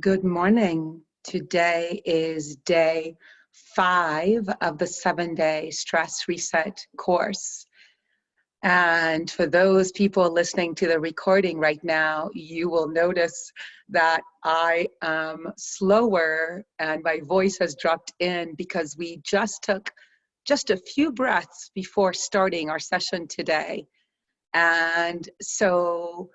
Good morning. Today is day 5 of the 7-day stress reset course. And for those people listening to the recording right now, you will notice that I am slower and my voice has dropped in because we just took just a few breaths before starting our session today. And so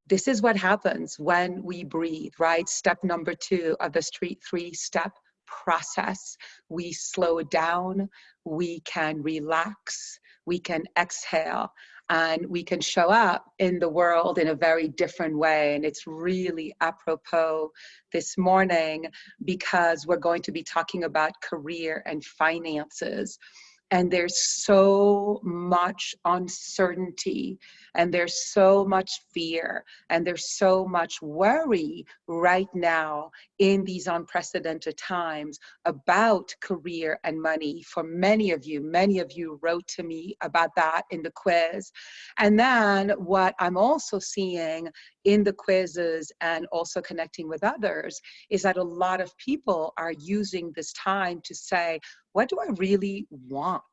this is what happens when we breathe, right? Step number 2 of the three-step process. We slow down, we can relax, we can exhale, and we can show up in the world in a very different way. And it's really apropos this morning because we're going to be talking about career and finances. And there's so much uncertainty, and there's so much fear, and there's so much worry right now in these unprecedented times about career and money. For many of you wrote to me about that in the quiz. And then what I'm also seeing in the quizzes and also connecting with others is that a lot of people are using this time to say, what do I really want?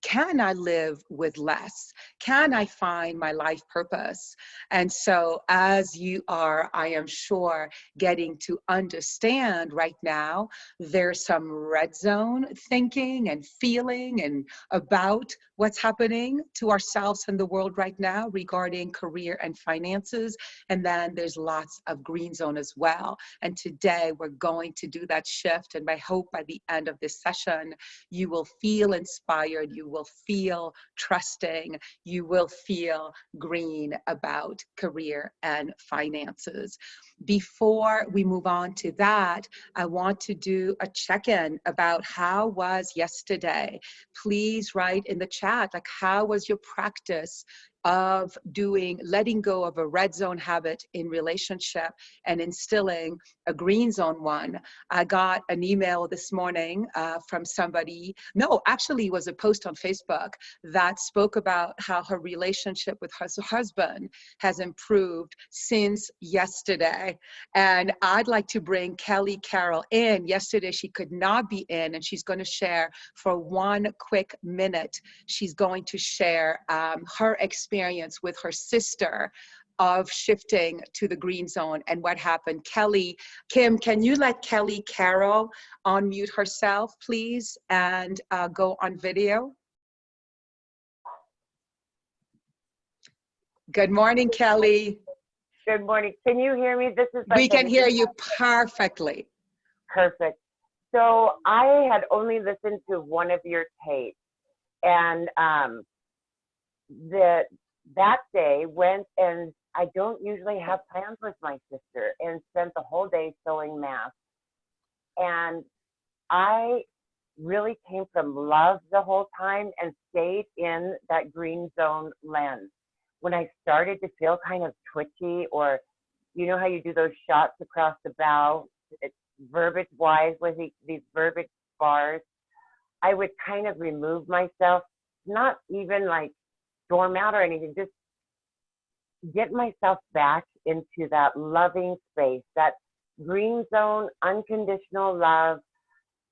Can I live with less? Can I find my life purpose? And so as you are, I am sure, getting to understand right now, there's some red zone thinking and feeling and about what's happening to ourselves and the world right now regarding career and finances. And then there's lots of green zone as well. And today we're going to do that shift. And I hope by the end of this session, you will feel inspired, you will feel trusting, you will feel green about career and finances. Before we move on to that, I want to do a check-in about how was yesterday. Please write in the chat, like, how was your practice of letting go of a red zone habit in relationship and instilling a green zone one. I got an email this morning from somebody, no, actually it was a post on Facebook that spoke about how her relationship with her husband has improved since yesterday. And I'd like to bring Kelly Carroll in. Yesterday she could not be in, and she's going to share for 1 quick minute. She's going to share her experience with her sister of shifting to the green zone and what happened. Kim, can you let Kelly Carroll unmute herself, please, and go on video? Good morning, Kelly. Good morning. Can you hear me? This is like we can hear you perfectly. Perfect. So I had only listened to one of your tapes, and that day went, and I don't usually have plans with my sister, and spent the whole day sewing masks. And I really came from love the whole time and stayed in that green zone lens. When I started to feel kind of twitchy, or you know how you do those shots across the bow, verbiage wise with these verbiage bars, I would kind of remove myself, not even like storm out or anything, just get myself back into that loving space, that green zone, unconditional love,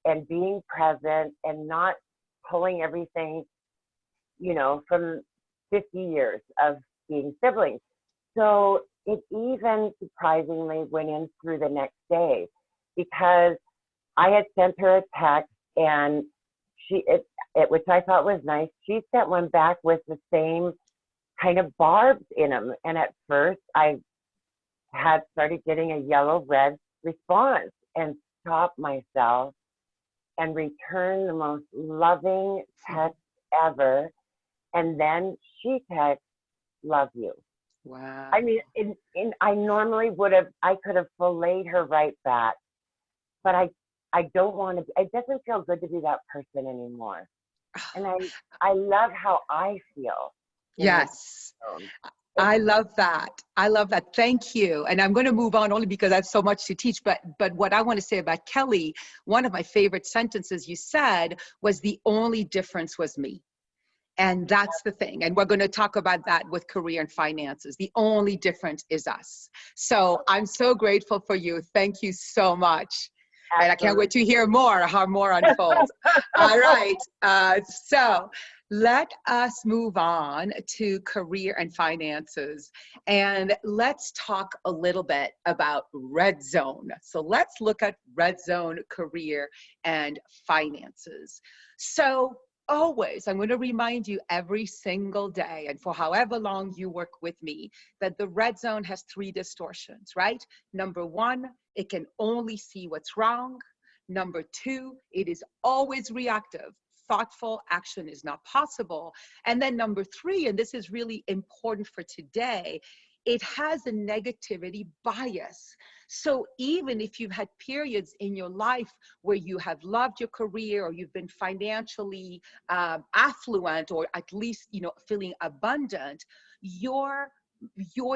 and being present and not pulling everything, you know, from 50 years of being siblings. So it even surprisingly went in through the next day, because I had sent her a text, and which I thought was nice, she sent one back with the same kind of barbs in them. And at first I had started getting a yellow-red response, and stopped myself and returned the most loving text ever. And then she texted, "Love you." Wow. I mean, I normally I could have filleted her right back, but I don't want to, it doesn't feel good to be that person anymore. And I love how I feel. Yes. I love that. I love that. Thank you. And I'm going to move on only because I have so much to teach. But what I want to say about Kelly, one of my favorite sentences you said was, the only difference was me. And that's the thing. And we're going to talk about that with career and finances. The only difference is us. So I'm so grateful for you. Thank you so much. And I can't wait to hear more, how more unfolds. All right. So let us move on to career and finances. And let's talk a little bit about red zone. So let's look at red zone, career, and finances. So always, I'm going to remind you every single day, and for however long you work with me, that the red zone has 3 distortions, right? Number 1, it can only see what's wrong. Number 2, it is always reactive. Thoughtful action is not possible. And then number 3, and this is really important for today, it has a negativity bias. So even if you've had periods in your life where you have loved your career, or you've been financially affluent, or at least, you know, feeling abundant, your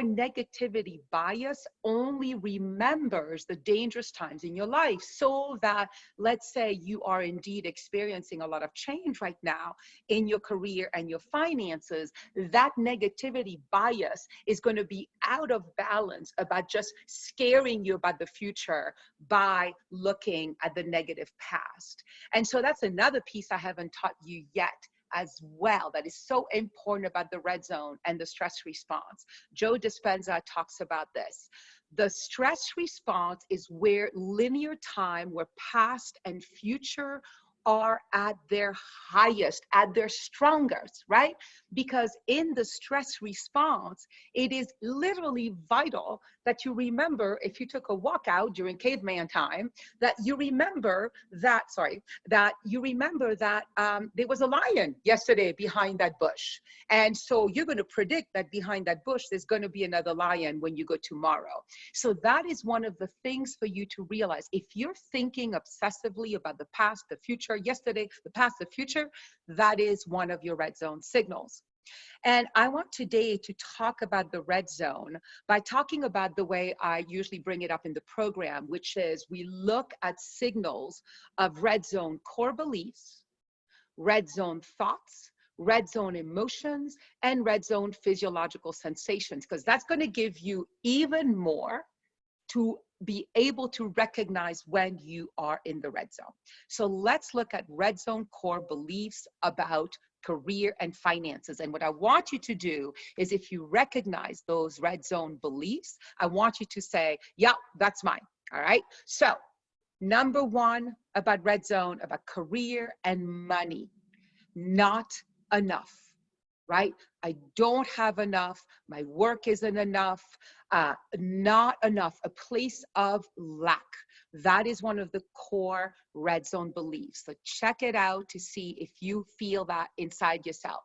negativity bias only remembers the dangerous times in your life. So that, let's say you are indeed experiencing a lot of change right now in your career and your finances, that negativity bias is going to be out of balance about just scaring you about the future by looking at the negative past. And so that's another piece I haven't taught you yet as well, that is so important about the red zone and the stress response. Joe Dispenza talks about this. The stress response is where linear time, where past and future are at their highest, at their strongest, right? Because in the stress response, it is literally vital that you remember, if you took a walk out during caveman time, that you remember that, there was a lion yesterday behind that bush. And so you're going to predict that behind that bush, there's going to be another lion when you go tomorrow. So that is one of the things for you to realize. If you're thinking obsessively about the past, the future, yesterday, the past, the future, that is one of your red zone signals. And I want today to talk about the red zone by talking about the way I usually bring it up in the program, which is we look at signals of red zone core beliefs, red zone thoughts, red zone emotions, and red zone physiological sensations, because that's going to give you even more to be able to recognize when you are in the red zone. So let's look at red zone core beliefs about career and finances. And what I want you to do is, if you recognize those red zone beliefs, I want you to say, yeah, that's mine. All right. So number 1 about red zone, about career and money, not enough. Right? I don't have enough. My work isn't enough. Not enough. A place of lack. That is one of the core red zone beliefs. So check it out to see if you feel that inside yourself.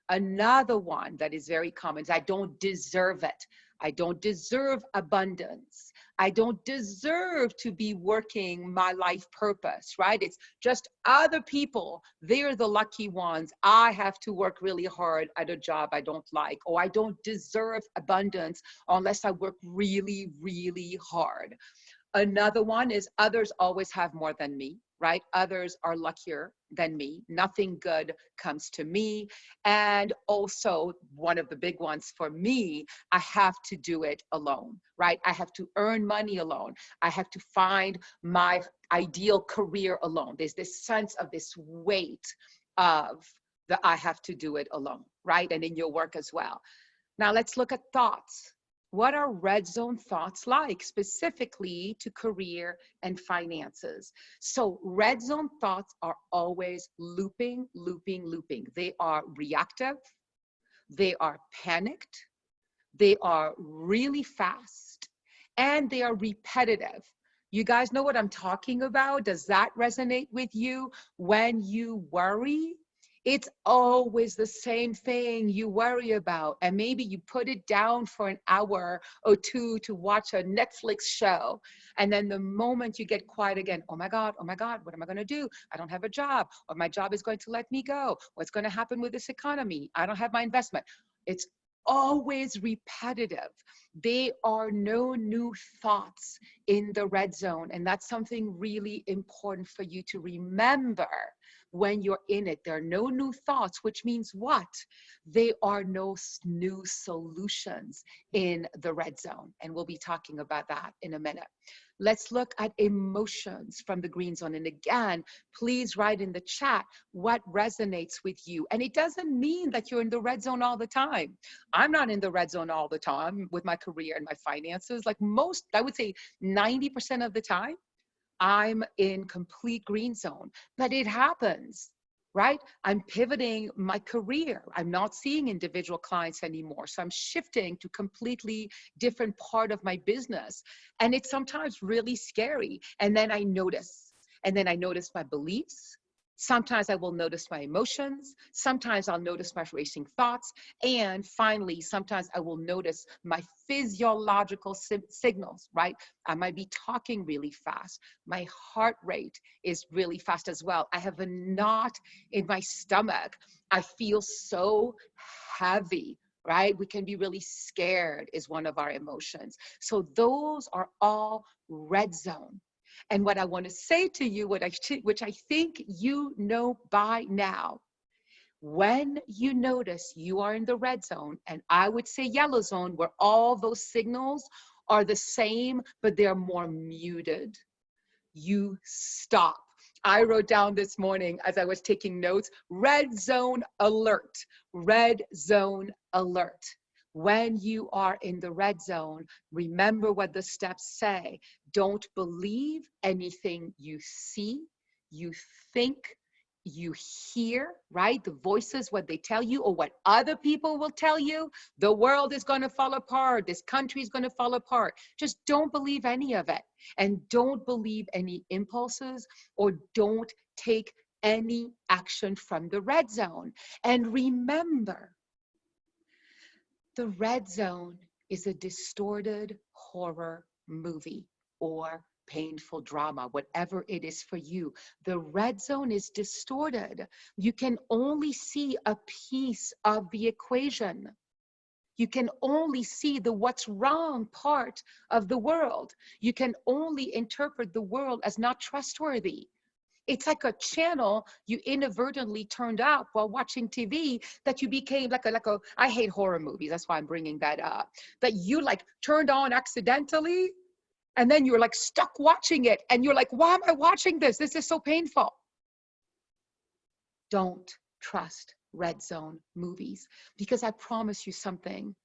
Another one that is very common is I don't deserve it. I don't deserve abundance. I don't deserve to be working my life purpose, right? It's just other people. They're the lucky ones. I have to work really hard at a job I don't like, or I don't deserve abundance unless I work really, really hard. Another one is others always have more than me, right? Others are luckier than me. Nothing good comes to me. And also, one of the big ones for me, I have to do it alone, right? I have to earn money alone. I have to find my ideal career alone. There's this sense of this weight of that I have to do it alone, right? And in your work as well. Now let's look at thoughts. What are red zone thoughts like, specifically to career and finances? So red zone thoughts are always looping, looping, looping. They are reactive. They are panicked. They are really fast, and they are repetitive. You guys know what I'm talking about? Does that resonate with you? When you worry, it's always the same thing you worry about. And maybe you put it down for an hour or 2 to watch a Netflix show. And then the moment you get quiet again, oh my God, what am I going to do? I don't have a job, or my job is going to let me go. What's going to happen with this economy? I don't have my investment. It's always repetitive. There are no new thoughts in the red zone. And that's something really important for you to remember, when you're in it. There are no new thoughts, which means what? There are no new solutions in the red zone. And we'll be talking about that in a minute. Let's look at emotions from the green zone. And again, please write in the chat what resonates with you. And it doesn't mean that you're in the red zone all the time. I'm not in the red zone all the time with my career and my finances. Like most, I would say 90% of the time, I'm in complete green zone, but it happens, right? I'm pivoting my career. I'm not seeing individual clients anymore. So I'm shifting to completely different part of my business. And it's sometimes really scary. And then I notice my beliefs. Sometimes I will notice my emotions. Sometimes I'll notice my racing thoughts. And finally, sometimes I will notice my physiological signals, right? I might be talking really fast. My heart rate is really fast as well. I have a knot in my stomach. I feel so heavy, right? We can be really scared is one of our emotions. So those are all red zone. And what I want to say to you, which I think you know by now, when you notice you are in the red zone, and I would say yellow zone, where all those signals are the same, but they're more muted, you stop. I wrote down this morning as I was taking notes, red zone alert, red zone alert. When you are in the red zone, remember what the steps say. Don't believe anything you see, you think, you hear, right? The voices, what they tell you or what other people will tell you. The world is going to fall apart. This country is going to fall apart. Just don't believe any of it. And don't believe any impulses, or don't take any action from the red zone. And remember, the red zone is a distorted horror movie or painful drama, whatever it is for you. The red zone is distorted. You can only see a piece of the equation. You can only see the what's wrong part of the world. You can only interpret the world as not trustworthy. It's like a channel you inadvertently turned up while watching TV that you became I hate horror movies, that's why I'm bringing that up, that you like turned on accidentally, and then you're like stuck watching it, and you're like, why am I watching this? This is so painful. Don't trust red zone movies, because I promise you something,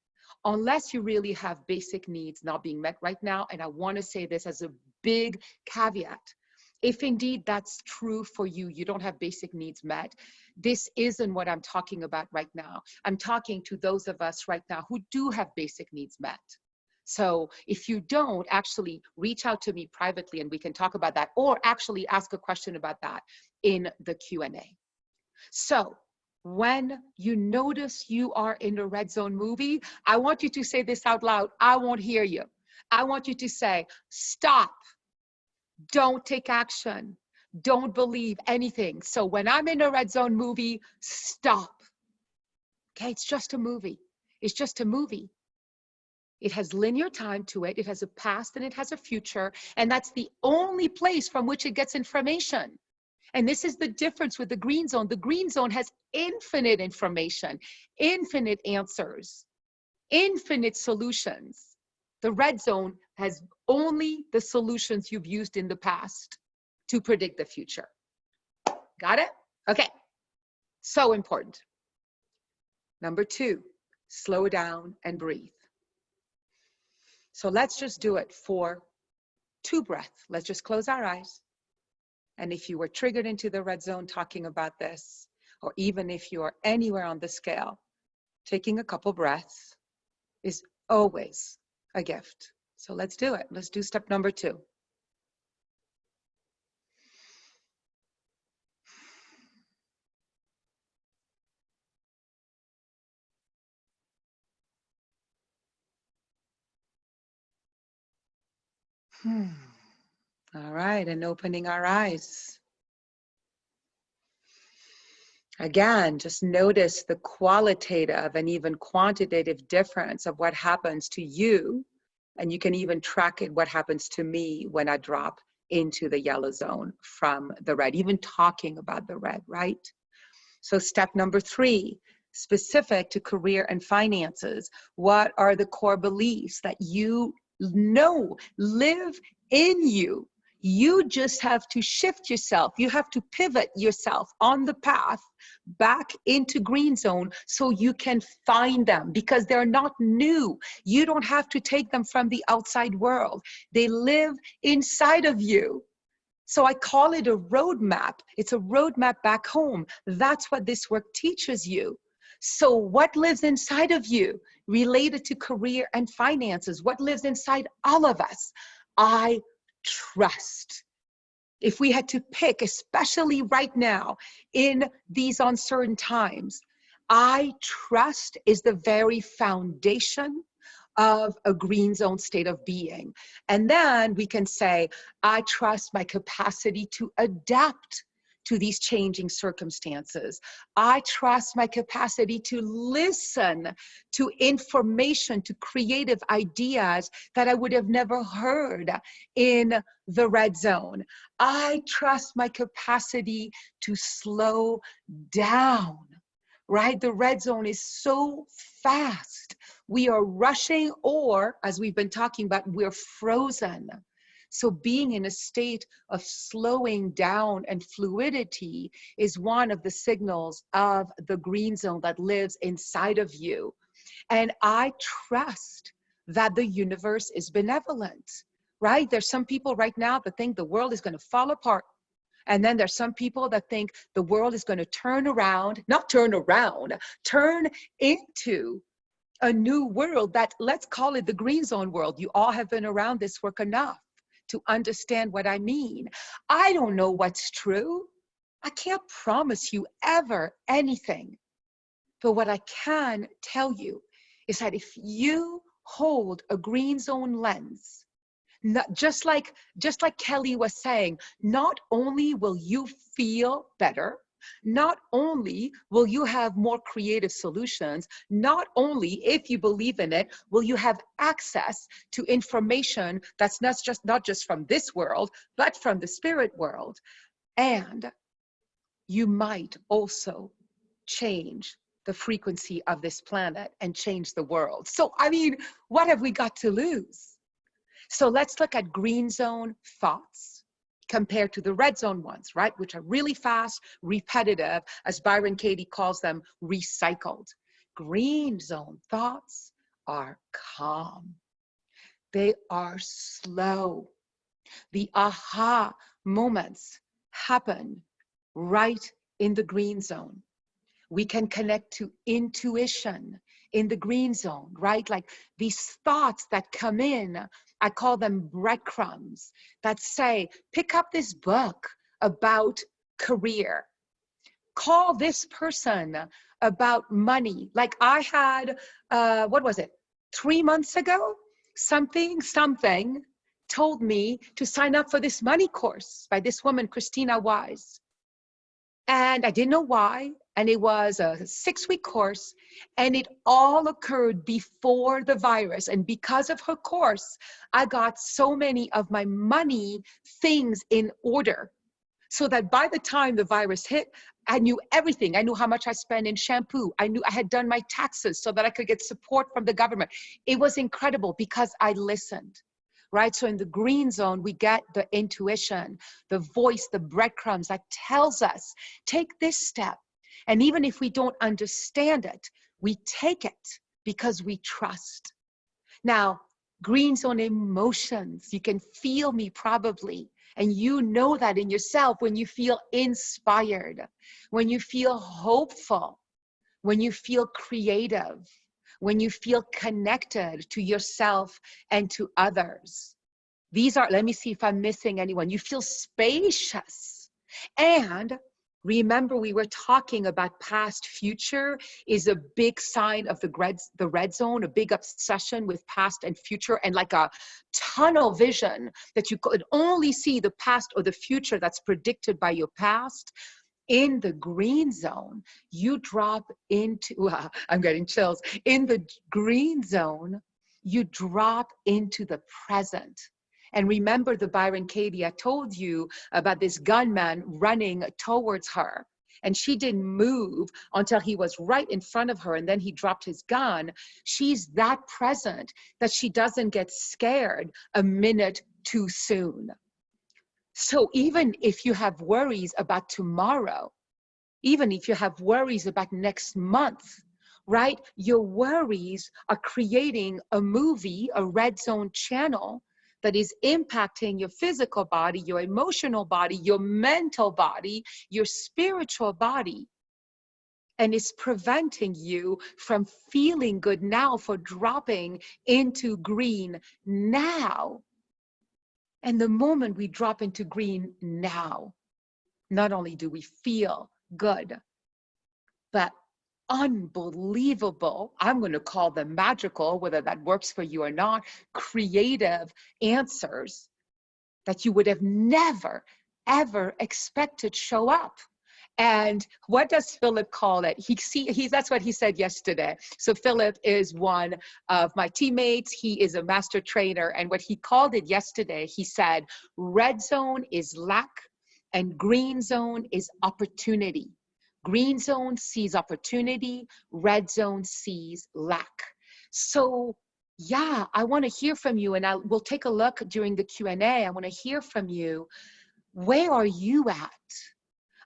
unless you really have basic needs not being met right now, and I want to say this as a big caveat, if indeed that's true for you, you don't have basic needs met, this isn't what I'm talking about right now. I'm talking to those of us right now who do have basic needs met. So if you don't, actually reach out to me privately and we can talk about that, or actually ask a question about that in the Q&A. So when you notice you are in a red zone movie, I want you to say this out loud. I won't hear you. I want you to say, stop. Don't take action. Don't believe anything. So when I'm in a red zone movie, stop. Okay, it's just a movie. It's just a movie. It has linear time to it. It has a past and it has a future. And that's the only place from which it gets information. And this is the difference with the green zone. The green zone has infinite information, infinite answers, infinite solutions. The red zone has only the solutions you've used in the past to predict the future. Got it? Okay. So important. Number 2, slow down and breathe. So let's just do it for 2 breaths. Let's just close our eyes. And if you were triggered into the red zone talking about this, or even if you are anywhere on the scale, taking a couple breaths is always a gift. So let's do it. Let's do step number 2. All right, and opening our eyes. Again, just notice the qualitative and even quantitative difference of what happens to you. And you can even track it, what happens to me when I drop into the yellow zone from the red, even talking about the red, right? So step number 3, specific to career and finances. What are the core beliefs that you know live in you? You just have to shift yourself. You have to pivot yourself on the path back into green zone so you can find them, because they're not new. You don't have to take them from the outside world. They live inside of you. So I call it a roadmap. It's a roadmap back home. That's what this work teaches you. So what lives inside of you related to career and finances? What lives inside all of us? I trust. If we had to pick, especially right now in these uncertain times, I trust is the very foundation of a green zone state of being. And then we can say, I trust my capacity to adapt to these changing circumstances. I trust my capacity to listen to information, to creative ideas that I would have never heard in the red zone. I trust my capacity to slow down, right? The red zone is so fast. We are rushing, or as we've been talking about, we're frozen. So being in a state of slowing down and fluidity is one of the signals of the green zone that lives inside of you. And I trust that the universe is benevolent, right? There's some people right now that think the world is going to fall apart. And then there's some people that think the world is going to turn around, not turn around, turn into a new world that, let's call it the green zone world. You all have been around this work enough to understand what I mean. I don't know what's true. I can't promise you ever anything. But what I can tell you is that if you hold a green zone lens, not, just like Kelly was saying, not only will you feel better, not only will you have more creative solutions, not only, if you believe in it, will you have access to information that's not just from this world, but from the spirit world. And you might also change the frequency of this planet and change the world. So, I mean, what have we got to lose? So let's look at green zone thoughts compared to the red zone ones, right? Which are really fast, repetitive, as Byron Katie calls them, recycled. Green zone thoughts are calm. They are slow. The aha moments happen right in the green zone. We can connect to intuition in the green zone, right? Like these thoughts that come in, I call them breadcrumbs that say, pick up this book about career. Call this person about money. Like I had, what was it? 3 months ago, something told me to sign up for this money course by this woman, Christina Wise. And I didn't know why. And it was a 6-week course, and it all occurred before the virus. And because of her course, I got so many of my money things in order, so that by the time the virus hit, I knew everything. I knew how much I spent in shampoo. I knew I had done my taxes so that I could get support from the government. It was incredible because I listened. Right? So in the green zone, we get the intuition, the voice, the breadcrumbs that tells us, take this step. And even if we don't understand it, we take it because we trust. Now, green zone emotions, you can feel me probably, and you know that in yourself when you feel inspired, when you feel hopeful, when you feel creative, when you feel connected to yourself and to others. These are, let me see if I'm missing anyone. You feel spacious. And remember, we were talking about past future is a big sign of the red zone, a big obsession with past and future, and like a tunnel vision that you could only see the past or the future that's predicted by your past. In the green zone, you drop into, I'm getting chills. In the green zone, you drop into the present. And remember the Byron Katie I told you about, this gunman running towards her. And she didn't move until he was right in front of her, and then he dropped his gun. She's that present that she doesn't get scared a minute too soon. So even if you have worries about tomorrow, even if you have worries about next month, right? Your worries are creating a movie, a red zone channel that is impacting your physical body, your emotional body, your mental body, your spiritual body, and is preventing you from feeling good now, for dropping into green now. And the moment we drop into green now, not only do we feel good, but unbelievable, I'm going to call them magical, whether that works for you or not, creative answers that you would have never, ever expected show up. And what does Philip call it? That's what he said yesterday. So Philip is one of my teammates. He is a master trainer. And what he called it yesterday, he said, red zone is lack and green zone is opportunity. Green zone sees opportunity, red zone sees lack. So yeah, I want to hear from you, and we'll take a look during the Q&A. I want to hear from you. Where are you at?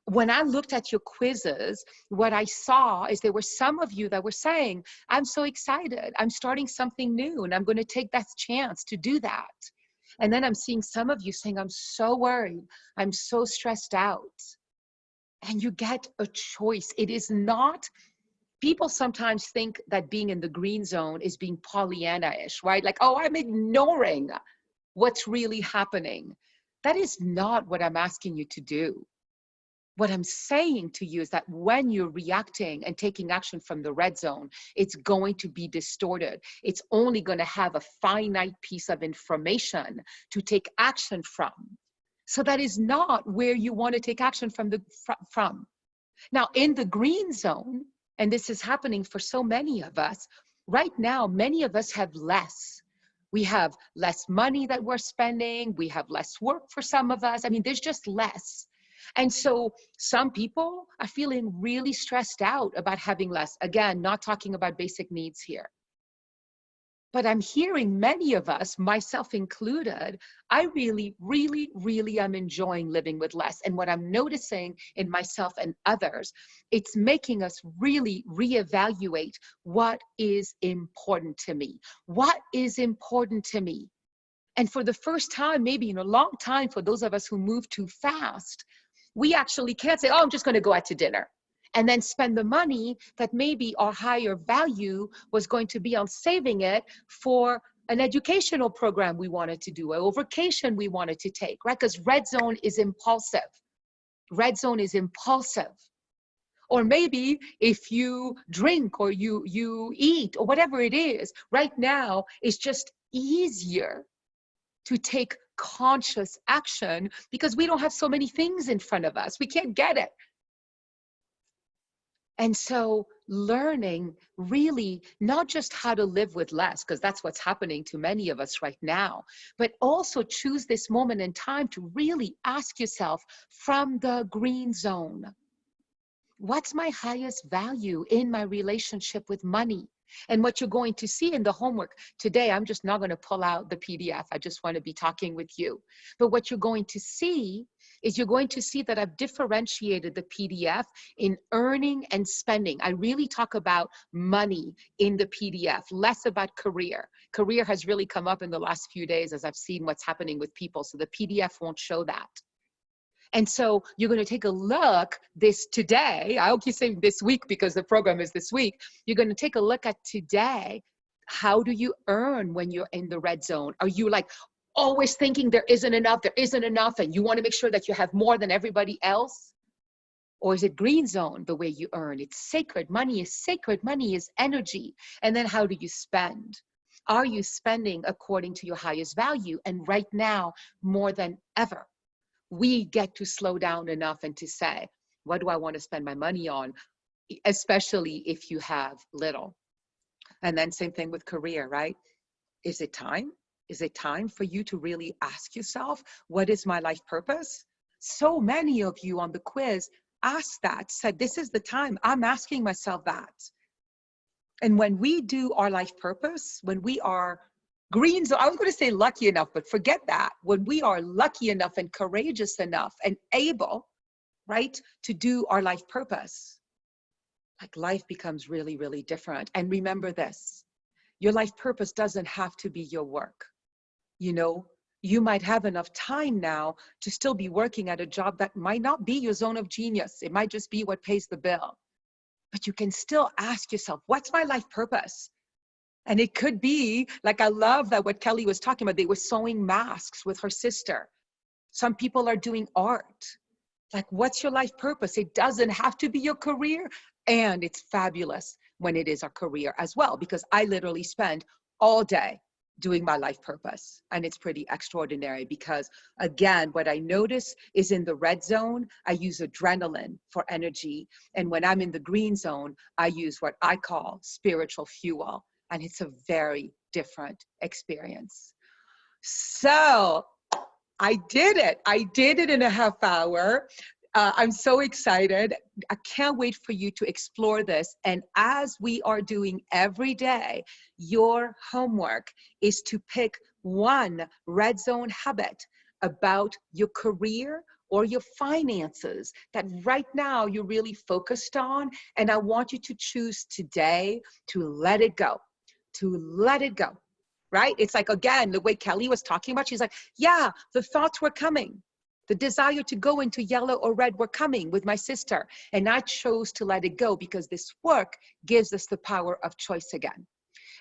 When I looked at your quizzes, what I saw is there were some of you that were saying, I'm so excited, I'm starting something new, and I'm going to take that chance to do that. And then I'm seeing some of you saying, I'm so worried, I'm so stressed out. And you get a choice. It is not, people sometimes think that being in the green zone is being Pollyanna-ish, right? Like, oh, I'm ignoring what's really happening. That is not what I'm asking you to do. What I'm saying to you is that when you're reacting and taking action from the red zone, it's going to be distorted. It's only going to have a finite piece of information to take action from. So that is not where you want to take action from. Now, in the green zone, and this is happening for so many of us, right now, many of us have less. We have less money that we're spending. We have less work for some of us. I mean, there's just less. And so some people are feeling really stressed out about having less. Again, not talking about basic needs here. But I'm hearing many of us, myself included, I really, really, really am enjoying living with less. And what I'm noticing in myself and others, it's making us really reevaluate what is important to me. What is important to me? And for the first time, maybe in a long time, for those of us who move too fast, we actually can't say, oh, I'm just going to go out to dinner, and then spend the money that maybe our higher value was going to be on saving it for an educational program we wanted to do, a vacation we wanted to take, right? Because red zone is impulsive. Red zone is impulsive. Or maybe if you drink or you eat or whatever it is, right now it's just easier to take conscious action because we don't have so many things in front of us. We can't get it. And so learning really not just how to live with less, because that's what's happening to many of us right now, but also choose this moment in time to really ask yourself from the green zone, what's my highest value in my relationship with money? And what you're going to see in the homework today, I'm just not going to pull out the PDF. I just want to be talking with you. But what you're going to see is you're going to see that I've differentiated the PDF in earning and spending. I really talk about money in the PDF, less about career. Career has really come up in the last few days as I've seen what's happening with people. So the PDF won't show that. And so you're going to take a look this today. I'll keep saying this week because the program is this week. You're going to take a look at today. How do you earn when you're in the red zone? Are you like always thinking there isn't enough, and you want to make sure that you have more than everybody else? Or is it green zone, the way you earn? It's sacred. Money is sacred. Money is energy. And then how do you spend? Are you spending according to your highest value? And right now, more than ever, we get to slow down enough and to say, what do I want to spend my money on? Especially if you have little. And then same thing with career, right? Is it time? Is it time for you to really ask yourself, what is my life purpose? So many of you on the quiz asked that, said, this is the time. I'm asking myself that. And when we do our life purpose, when we are green zone, I was going to say lucky enough, but forget that. When we are lucky enough and courageous enough and able, right, to do our life purpose, like life becomes really, really different. And remember this, your life purpose doesn't have to be your work. You know, you might have enough time now to still be working at a job that might not be your zone of genius. It might just be what pays the bill. But you can still ask yourself, what's my life purpose? And it could be, like, I love that what Kelly was talking about, they were sewing masks with her sister. Some people are doing art. Like, what's your life purpose? It doesn't have to be your career. And it's fabulous when it is our career as well, because I literally spend all day doing my life purpose. And it's pretty extraordinary because, again, what I notice is in the red zone, I use adrenaline for energy. And when I'm in the green zone, I use what I call spiritual fuel. And it's a very different experience. So I did it. I did it in a half hour. I'm so excited. I can't wait for you to explore this. And as we are doing every day, your homework is to pick one red zone habit about your career or your finances that right now you're really focused on. And I want you to choose today to let it go, to let it go. Right? It's like, again, the way Kelly was talking about, she's like, yeah, the thoughts were coming. The desire to go into yellow or red were coming with my sister. And I chose to let it go because this work gives us the power of choice again.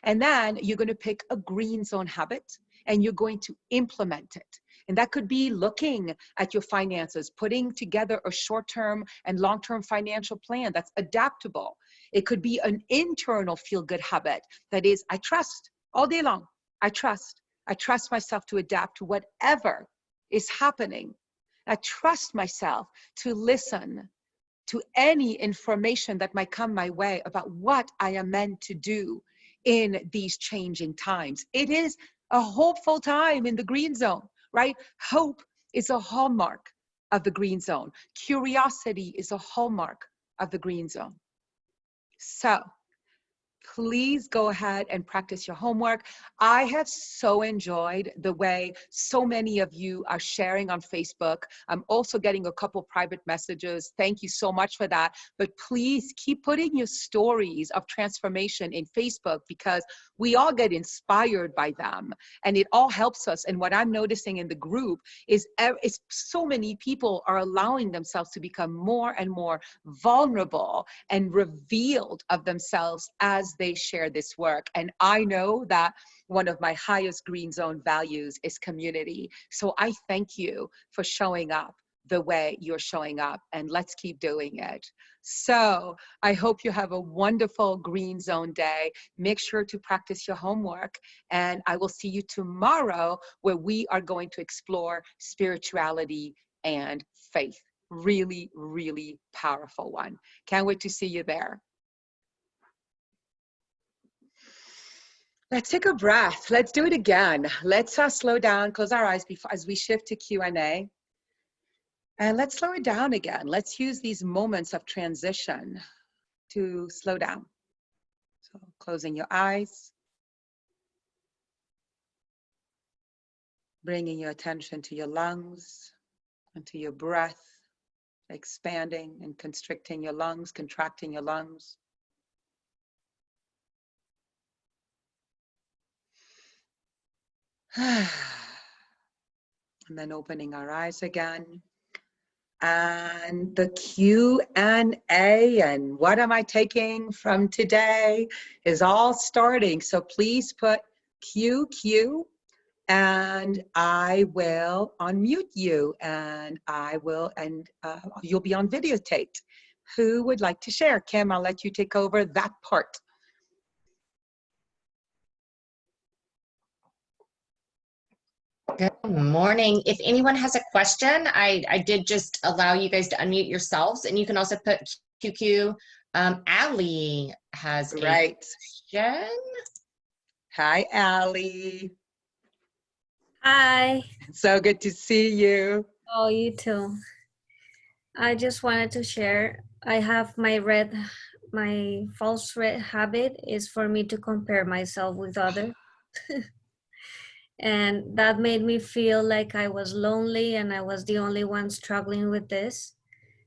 And then you're going to pick a green zone habit and you're going to implement it. And that could be looking at your finances, putting together a short-term and long-term financial plan that's adaptable. It could be an internal feel-good habit that is, I trust all day long. I trust myself to adapt to whatever is happening. I trust myself to listen to any information that might come my way about what I am meant to do in these changing times. It is a hopeful time in the green zone, right? Hope is a hallmark of the green zone. Curiosity is a hallmark of the green zone. So please go ahead and practice your homework. I have so enjoyed the way so many of you are sharing on Facebook. I'm also getting a couple private messages. Thank you so much for that. But please keep putting your stories of transformation in Facebook because we all get inspired by them and it all helps us. And what I'm noticing in the group is so many people are allowing themselves to become more and more vulnerable and revealed of themselves as they share this work. And I know that one of my highest green zone values is community. So I thank you for showing up the way you're showing up, and let's keep doing it. So I hope you have a wonderful green zone day. Make sure to practice your homework, and I will see you tomorrow where we are going to explore spirituality and faith. Really, really powerful one. Can't wait to see you there. Let's take a breath. Let's do it again. Let's slow down, close our eyes before, as we shift to Q&A. And let's slow it down again. Let's use these moments of transition to slow down. So closing your eyes. Bringing your attention to your lungs and to your breath. Expanding and constricting your lungs, contracting your lungs. And then opening our eyes again. And the Q&A and what am I taking from today is all starting. So please put QQ and I will unmute you and you'll be on videotape. Who would like to share? Kim, I'll let you take over that part. Good morning. If anyone has a question, I did just allow you guys to unmute yourselves, and you can also put QQ. Allie has a question. Hi, Allie. Hi. So good to see you. Oh, you too. I just wanted to share. I have my false red habit is for me to compare myself with others. And that made me feel like I was lonely and I was the only one struggling with this.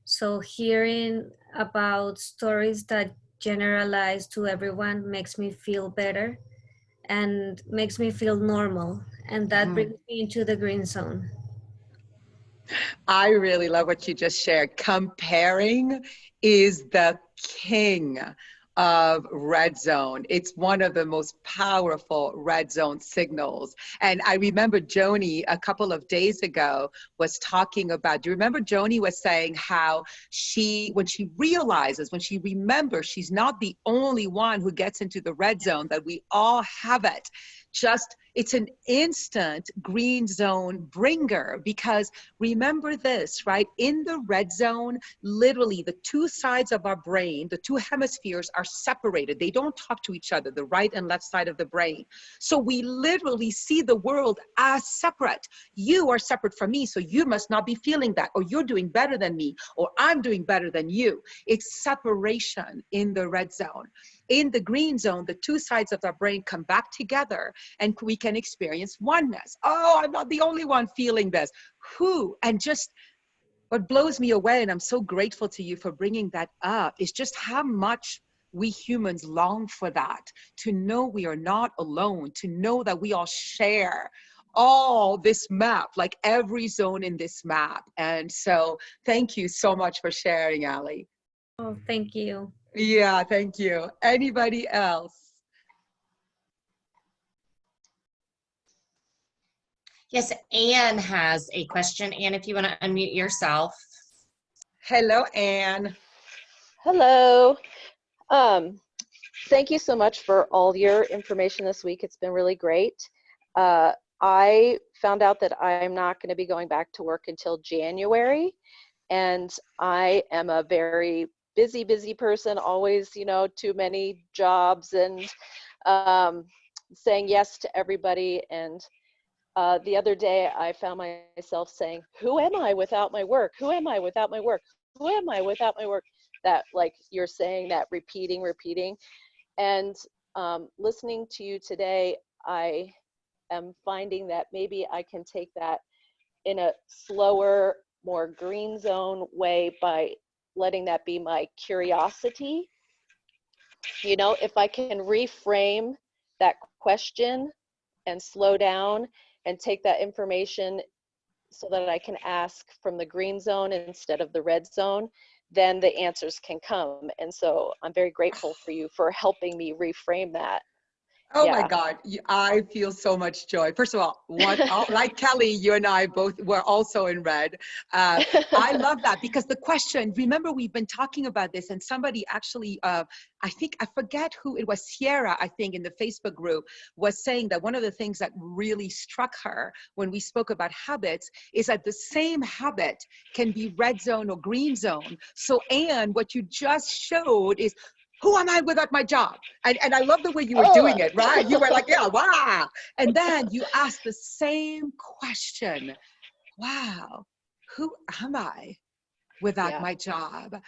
So hearing about stories that generalize to everyone makes me feel better and makes me feel normal. And that Mhm. brings me into the green zone. I really love what you just shared. Comparing is the king of red zone. It's one of the most powerful red zone signals. And I remember Joni a couple of days ago was talking about, do you remember Joni was saying how when she realizes, when she remembers she's not the only one who gets into the red zone, that we all have it. It's an instant green zone bringer, because remember this, right? In the red zone, literally the two sides of our brain, the two hemispheres are separated. They don't talk to each other, the right and left side of the brain. So we literally see the world as separate. You are separate from me, so you must not be feeling that, or you're doing better than me, or I'm doing better than you. It's separation in the red zone. In the green zone, the two sides of our brain come back together and we can experience oneness. Oh, I'm not the only one feeling this. Who? And just what blows me away, and I'm so grateful to you for bringing that up, is just how much we humans long for that, to know we are not alone, to know that we all share all this map, like every zone in this map. And so thank you so much for sharing, Ali. Oh, thank you. Yeah, thank you. Anybody else? Yes, Anne has a question. Anne, if you want to unmute yourself. Hello, Anne. Hello. Um, Thank you so much for all your information this week. It's been really great. I found out that I'm not going to be going back to work until January, and I am a very busy person, always, too many jobs and saying yes to everybody. And the other day I found myself saying, who am I without my work? Who am I without my work? Who am I without my work? That, like you're saying, that repeating. And listening to you today, I am finding that maybe I can take that in a slower, more green zone way by letting that be my curiosity. If I can reframe that question and slow down and take that information so that I can ask from the green zone instead of the red zone, then the answers can come. And so I'm very grateful for you for helping me reframe that. Oh my Yeah. God, I feel so much joy. First of all, like Kelly, you and I both were also in red. I love that, because the question, remember we've been talking about this, and somebody actually, I forget who it was, Sierra, I think, in the Facebook group, was saying that one of the things that really struck her when we spoke about habits is that the same habit can be red zone or green zone. So Anne, what you just showed is, who am I without my job? And I love the way you were doing it, right? You were like, yeah, wow. And then you asked the same question. Wow, who am I without Yeah. my job?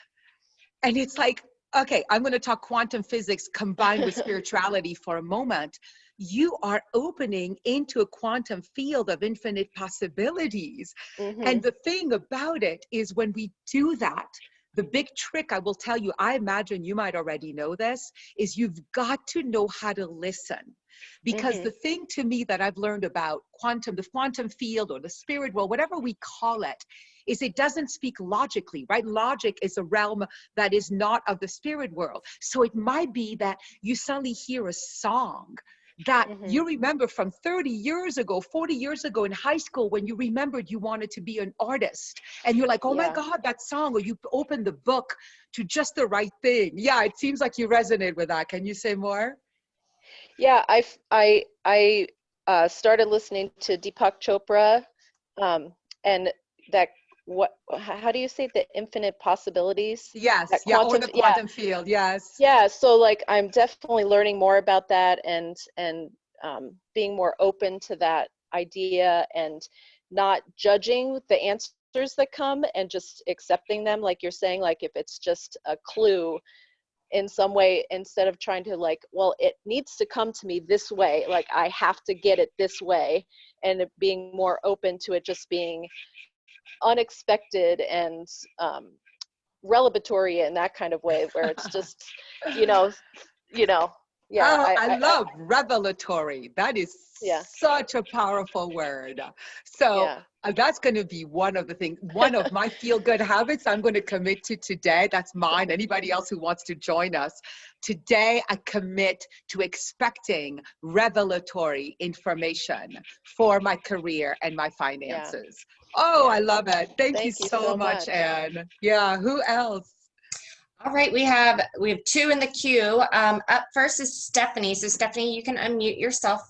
And it's like, okay, I'm going to talk quantum physics combined with spirituality for a moment. You are opening into a quantum field of infinite possibilities. And the thing about it is, when we do that, the big trick, I will tell you, I imagine you might already know this, is you've got to know how to listen. Because the thing to me that I've learned about the quantum field or the spirit world, whatever we call it, is it doesn't speak logically, right? Logic is a realm that is not of the spirit world. So it might be that you suddenly hear a song that you remember from 30 years ago, 40 years ago in high school, when you remembered you wanted to be an artist. And you're like, oh my God, that song, or you opened the book to just the right thing. Yeah, it seems like you resonate with that. Can you say more? Yeah, I started listening to Deepak Chopra, and that how do you say, the infinite possibilities? Yes, That yeah, or quantum, the quantum field, yes. Yeah, so like I'm definitely learning more about that and being more open to that idea and not judging the answers that come and just accepting them, like you're saying, like if it's just a clue in some way, instead of trying to like, well, it needs to come to me this way, like I have to get it this way, and it being more open to it just being unexpected and revelatory in that kind of way, where it's just, you know, yeah. Oh, I love revelatory. That is Yeah. such a powerful word. So Yeah. that's going to be one of the things, one of my feel-good habits I'm going to commit to today. That's mine. Anybody else who wants to join us. Today, I commit to expecting revelatory information for my career and my finances. Oh, I love it. Thank you so much, Anne. Yeah, who else? All right, we have two in the queue. Up first is Stephanie. So Stephanie, you can unmute yourself.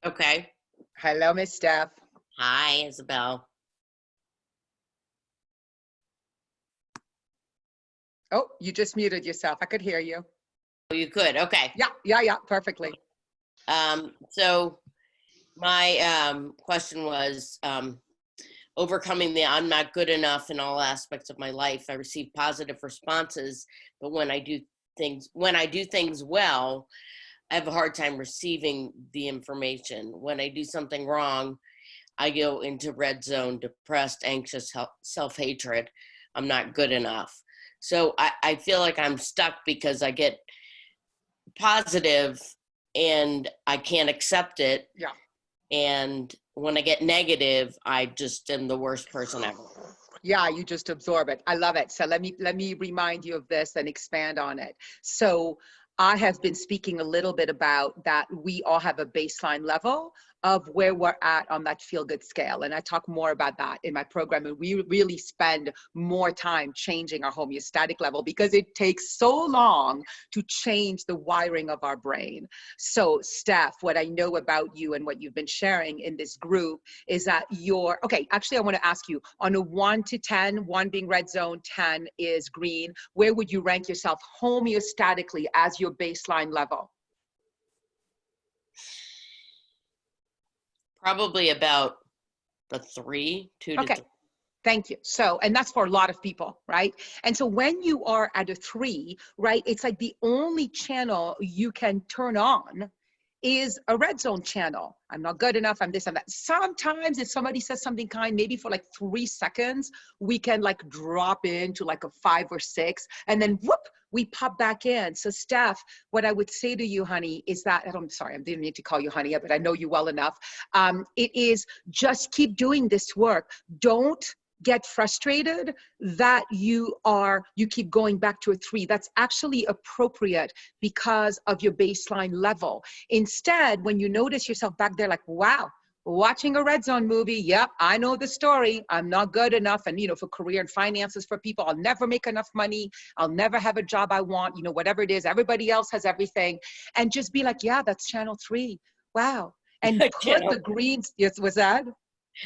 Okay. Hello, Miss Steph. Hi, Isabel. Oh, you just muted yourself. I could hear you. Oh, you could. Okay. Yeah, perfectly. So my question was overcoming the I'm not good enough in all aspects of my life. I receive positive responses, but when I do things well, I have a hard time receiving the information. When I do something wrong, I go into red zone, depressed, anxious, self-hatred. I'm not good enough. So I feel like I'm stuck because I get positive and I can't accept it. Yeah. And when I get negative, I just am the worst person ever. Yeah, you just absorb it. I love it. So let me remind you of this and expand on it. So I have been speaking a little bit about that we all have a baseline level of where we're at on that feel-good scale. And I talk more about that in my program. And we really spend more time changing our homeostatic level because it takes so long to change the wiring of our brain. So Steph, what I know about you and what you've been sharing in this group is that actually I want to ask you, on a 1 to 10, 1 being red zone, 10 is green, where would you rank yourself homeostatically as your baseline level? Probably about the 3, 2 to 3. Thank you. So, and that's for a lot of people, right? And so when you are at a 3, right, it's like the only channel you can turn on is a red zone channel. I'm not good enough, I'm this, I'm that. Sometimes if somebody says something kind, maybe for like 3 seconds, we can like drop into like a 5 or 6, and then whoop, we pop back in. So Steph, what I would say to you, honey, is that, I'm sorry, I didn't mean to call you honey, but I know you well enough. It is just keep doing this work. Don't get frustrated that you keep going back to a 3. That's actually appropriate because of your baseline level. Instead, when you notice yourself back there like, wow, watching a red zone movie, yep, I know the story, I'm not good enough, and for career and finances for people, I'll never make enough money, I'll never have a job I want, whatever it is, everybody else has everything, and just be like, yeah, that's channel 3, wow, and put the greens, yes, was that?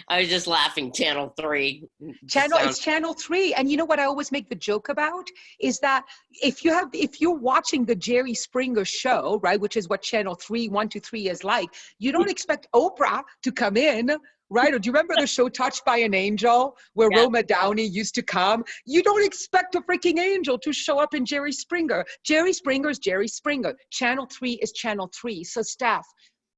I was just laughing, channel 3. It's channel 3. And you know what I always make the joke about is that if you're watching the Jerry Springer show, right, which is what channel 3, 1 to 3 is like, you don't expect Oprah to come in, right? Or do you remember the show Touched by an Angel where Roma Downey used to come? You don't expect a freaking angel to show up in Jerry Springer. Jerry Springer is Jerry Springer. Channel 3 is channel 3. So Steph,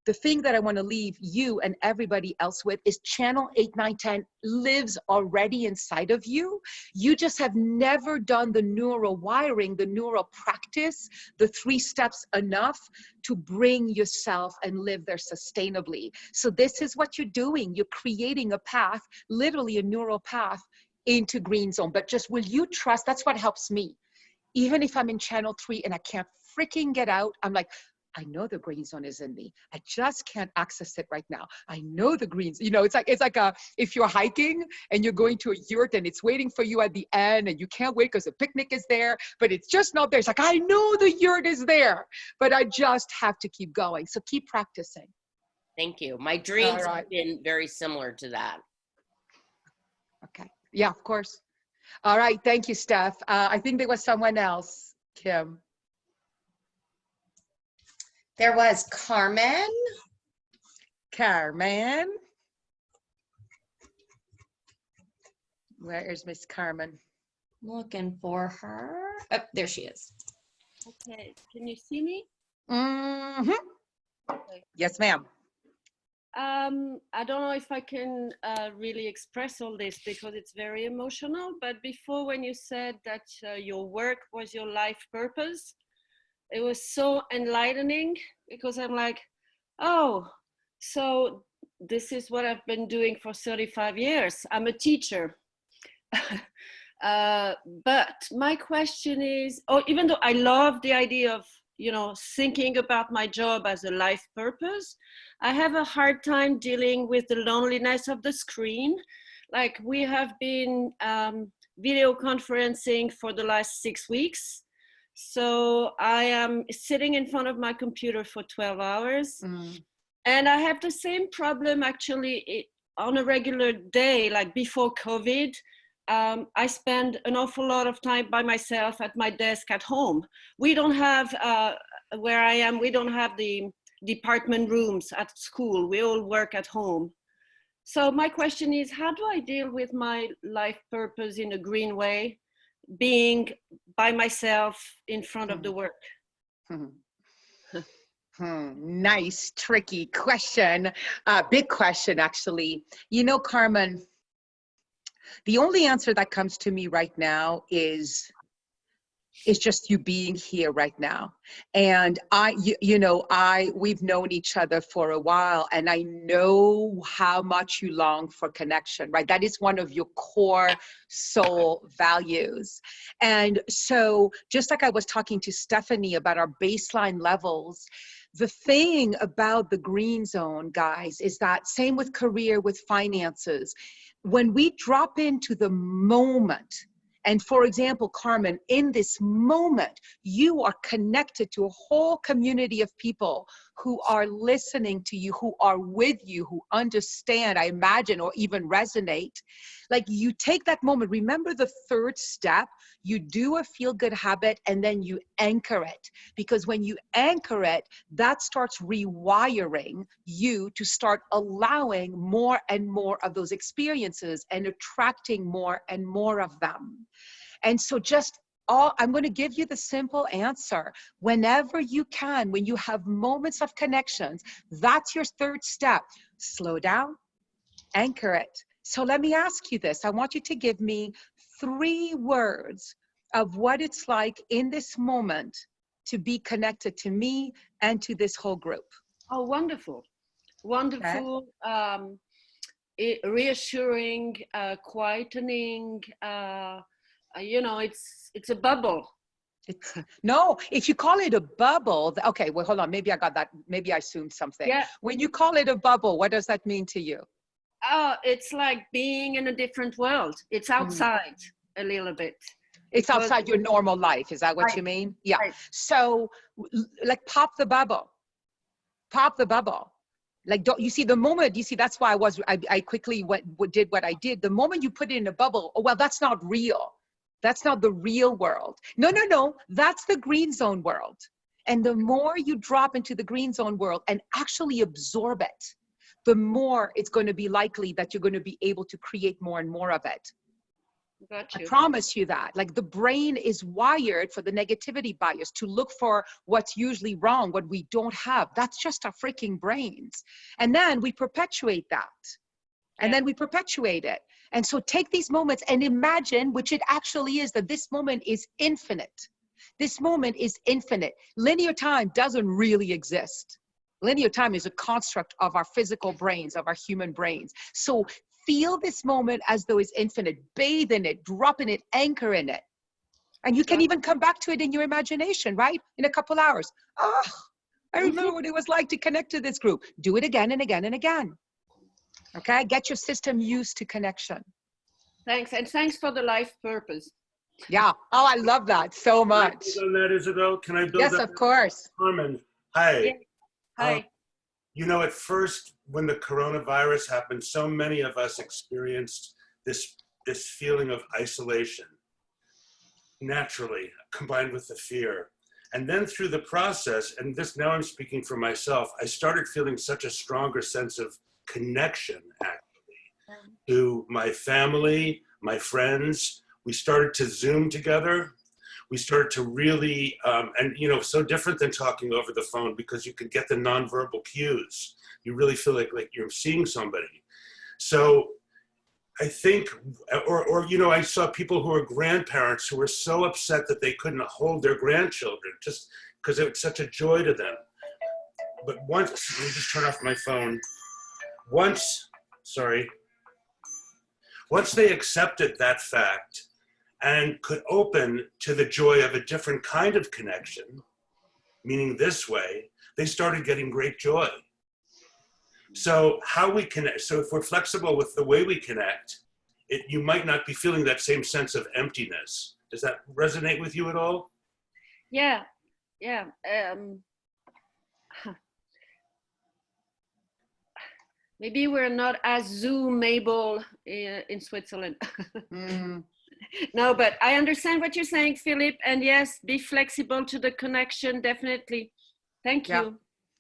the thing that I want to leave you and everybody else with is channel 8, 9, 10 lives already inside of you. You just have never done the neural wiring, the neural practice, the 3 steps enough to bring yourself and live there sustainably. So this is what you're doing. You're creating a path, literally a neural path into green zone. But just will you trust? That's what helps me. Even if I'm in channel 3 and I can't freaking get out, I'm like, I know the green zone is in me. I just can't access it right now. I know the greens, it's like if you're hiking and you're going to a yurt and it's waiting for you at the end and you can't wait because the picnic is there, but it's just not there. It's like, I know the yurt is there, but I just have to keep going. So keep practicing. Thank you. My dreams have been very similar to that. Okay. Yeah, of course. All right. Thank you, Steph. I think there was someone else, Kim. There was Carmen. Carmen. Where is Miss Carmen? Looking for her. Oh, there she is. Okay, can you see me? Mm-hmm. Okay. Yes, ma'am. I don't know if I can really express all this because it's very emotional, but before when you said that your work was your life purpose, it was so enlightening because I'm like, oh, so this is what I've been doing for 35 years. I'm a teacher. But my question is, oh, even though I love the idea of, you know, thinking about my job as a life purpose, I have a hard time dealing with the loneliness of the screen. Like we have been video conferencing for the last 6 weeks. So I am sitting in front of my computer for 12 hours. And I have the same problem actually on a regular day, like before COVID. I spend an awful lot of time by myself at my desk at home. We don't have, where I am, we don't have the department rooms at school. We all work at home. So my question is, how do I deal with my life purpose in a green way, being by myself in front of the work? Nice, tricky question. Big question, actually. You know, Carmen, the only answer that comes to me right now is just you being here right now. And we've known each other for a while, and I know how much you long for connection, right? That is one of your core soul values. And so just like I was talking to Stephanie about our baseline levels, the thing about the green zone, guys, is that same with career, with finances. When we drop into the moment, and for example, Carmen, in this moment, you are connected to a whole community of people who are listening to you, who are with you, who understand, I imagine, or even resonate. Like you take that moment, remember the third step, you do a feel-good habit and then you anchor it. Because when you anchor it, that starts rewiring you to start allowing more and more of those experiences and attracting more and more of them. And so I'm going to give you the simple answer. Whenever you can, when you have moments of connections, that's your third step. Slow down, anchor it. So let me ask you this. I want you to give me 3 words of what it's like in this moment to be connected to me and to this whole group. Oh, wonderful. Wonderful. Reassuring, quietening, you know, it's a bubble. No, if you call it a bubble, okay, well, hold on. Maybe I got that. Maybe I assumed something. Yeah. When you call it a bubble, what does that mean to you? Oh, it's like being in a different world. It's outside a little bit. It's outside your normal life. Is that what you mean? Yeah. Right. So like pop the bubble. Pop the bubble. Like, don't you see the moment, you see, that's why I quickly did what I did. The moment you put it in a bubble, oh, well, that's not real. That's not the real world. No, that's the green zone world. And the more you drop into the green zone world and actually absorb it, the more it's going to be likely that you're going to be able to create more and more of it. Got you. I promise you that. Like the brain is wired for the negativity bias to look for what's usually wrong, what we don't have. That's just our freaking brains. And then we perpetuate that. And then we perpetuate it. And so take these moments and imagine, which it actually is, that this moment is infinite. This moment is infinite. Linear time doesn't really exist. Linear time is a construct of our physical brains, of our human brains. So feel this moment as though it's infinite. Bathe in it, drop in it, anchor in it. And you can even come back to it in your imagination, right? In a couple hours. Oh, I remember what it was like to connect to this group. Do it again and again and again. Okay, get your system used to connection. Thanks, and thanks for the life purpose. Yeah, oh, I love that so much. Can I build on that, Isabel? Can I build Yes, on of course. Carmen, hi. Yeah. Hi. You know, at first, when the coronavirus happened, so many of us experienced this feeling of isolation, naturally, combined with the fear. And then through the process, and this now I'm speaking for myself, I started feeling such a stronger sense of connection actually to my family, my friends. We started to Zoom together. We started to really, and you know, so different than talking over the phone because you could get the nonverbal cues. You really feel like you're seeing somebody. So I think, or you know, I saw people who are grandparents who were so upset that they couldn't hold their grandchildren just because it was such a joy to them. But once, let me just turn off my phone. Once they accepted that fact and could open to the joy of a different kind of connection, meaning this way, they started getting great joy. So how we connect, so if we're flexible with the way we connect, you might not be feeling that same sense of emptiness. Does that resonate with you at all? Yeah. Maybe we're not as Zoom-able in Switzerland. No, but I understand what you're saying, Philip. And yes, be flexible to the connection, definitely. Thank you. Yeah.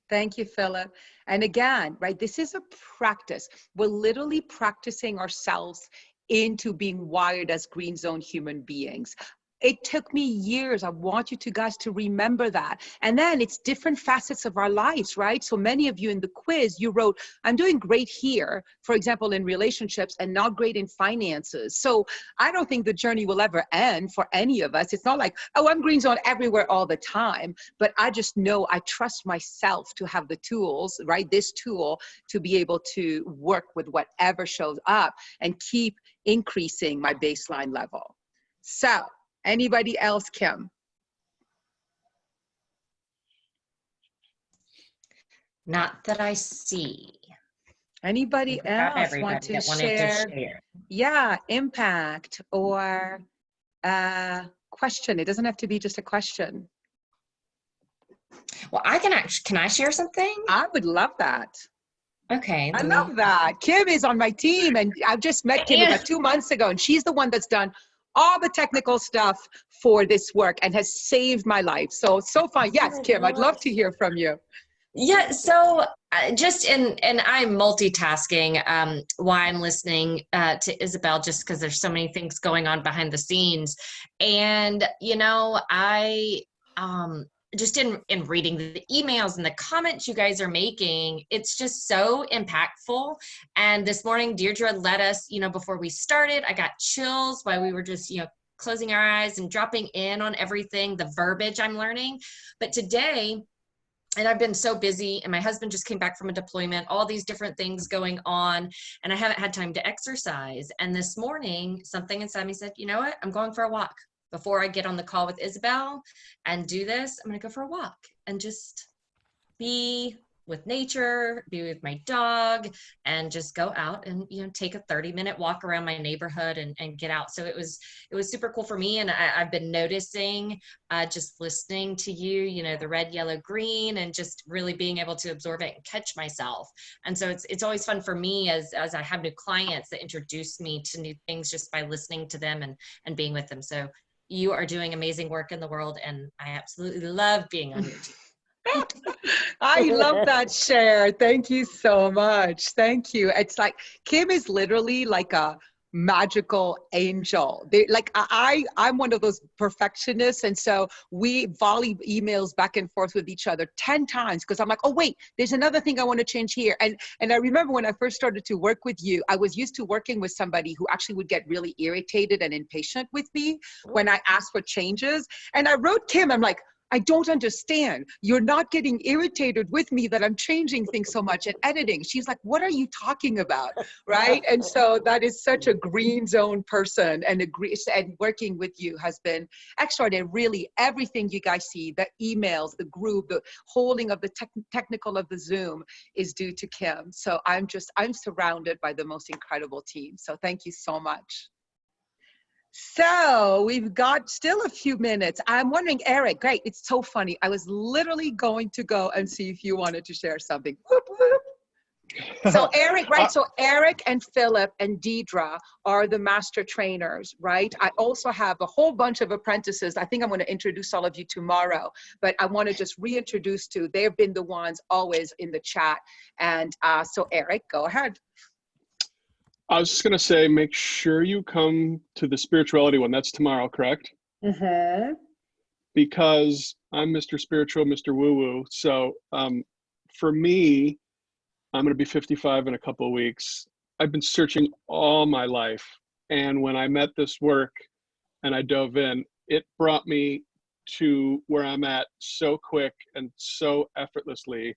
Thank you, Philip. And again, right, this is a practice. We're literally practicing ourselves into being wired as green zone human beings. It took me years. I want you guys to remember that. And then it's different facets of our lives, right? So many of you in the quiz, you wrote, I'm doing great here, for example, in relationships and not great in finances. So I don't think the journey will ever end for any of us. It's not like, oh, I'm green zone everywhere all the time. But I just know I trust myself to have the tools, right? This tool to be able to work with whatever shows up and keep increasing my baseline level. So, anybody else, Kim? Not that I see. Anybody About else want everybody to that wanted share? to share. Yeah, impact or a question. It doesn't have to be just a question. Well, can I share something? I would love that. Okay. I love that. Kim is on my team and I've just met Kim about 2 months ago and she's the one that's done all the technical stuff for this work and has saved my life. So fun. Yes, Kim, I'd love to hear from you. Yeah, so and I'm multitasking while I'm listening to Isabel, just because there's so many things going on behind the scenes. And, you know, I just in reading the emails and the comments you guys are making, it's just so impactful. And this morning, Deirdre led us, you know, before we started, I got chills while we were just, you know, closing our eyes and dropping in on everything, the verbiage I'm learning. But today, and I've been so busy and my husband just came back from a deployment, all these different things going on, and I haven't had time to exercise. And this morning, something inside me said, you know what, I'm going for a walk. Before I get on the call with Isabel and do this, I'm gonna go for a walk and just be with nature, be with my dog, and just go out and, you know, take a 30-minute walk around my neighborhood and get out. So it was super cool for me. And I've been noticing just listening to you, you know, the red, yellow, green, and just really being able to absorb it and catch myself. And so it's always fun for me as I have new clients that introduce me to new things just by listening to them and being with them. So you are doing amazing work in the world, and I absolutely love being on your team. I love that share. Thank you so much. Thank you. It's like Kim is literally like a magical angel. I'm one of those perfectionists, and so we volley emails back and forth with each other 10 times because I'm like, oh wait, there's another thing I want to change here. And I remember when I first started to work with you, I was used to working with somebody who actually would get really irritated and impatient with me when I asked for changes. And I wrote Kim, I'm like, I don't understand. You're not getting irritated with me that I'm changing things so much and editing. She's like, what are you talking about? Right? And so that is such a green zone person, and working with you has been extraordinary. Really, everything you guys see, the emails, the group, the holding of the technical of the Zoom is due to Kim. So I'm surrounded by the most incredible team. So thank you so much. So we've got still a few minutes. I'm wondering, Eric, great. It's so funny. I was literally going to go and see if you wanted to share something. Whoop, whoop. So Eric, right? So Eric and Philip and Deidre are the master trainers, right? I also have a whole bunch of apprentices. I think I'm going to introduce all of you tomorrow, but I want to just reintroduce to, they've been the ones always in the chat. And so Eric, go ahead. I was just going to say, make sure you come to the spirituality one. That's tomorrow, correct? Mm-hmm. Because I'm Mr. Spiritual, Mr. Woo Woo. So for me, I'm going to be 55 in a couple of weeks. I've been searching all my life. And when I met this work and I dove in, it brought me to where I'm at so quick and so effortlessly.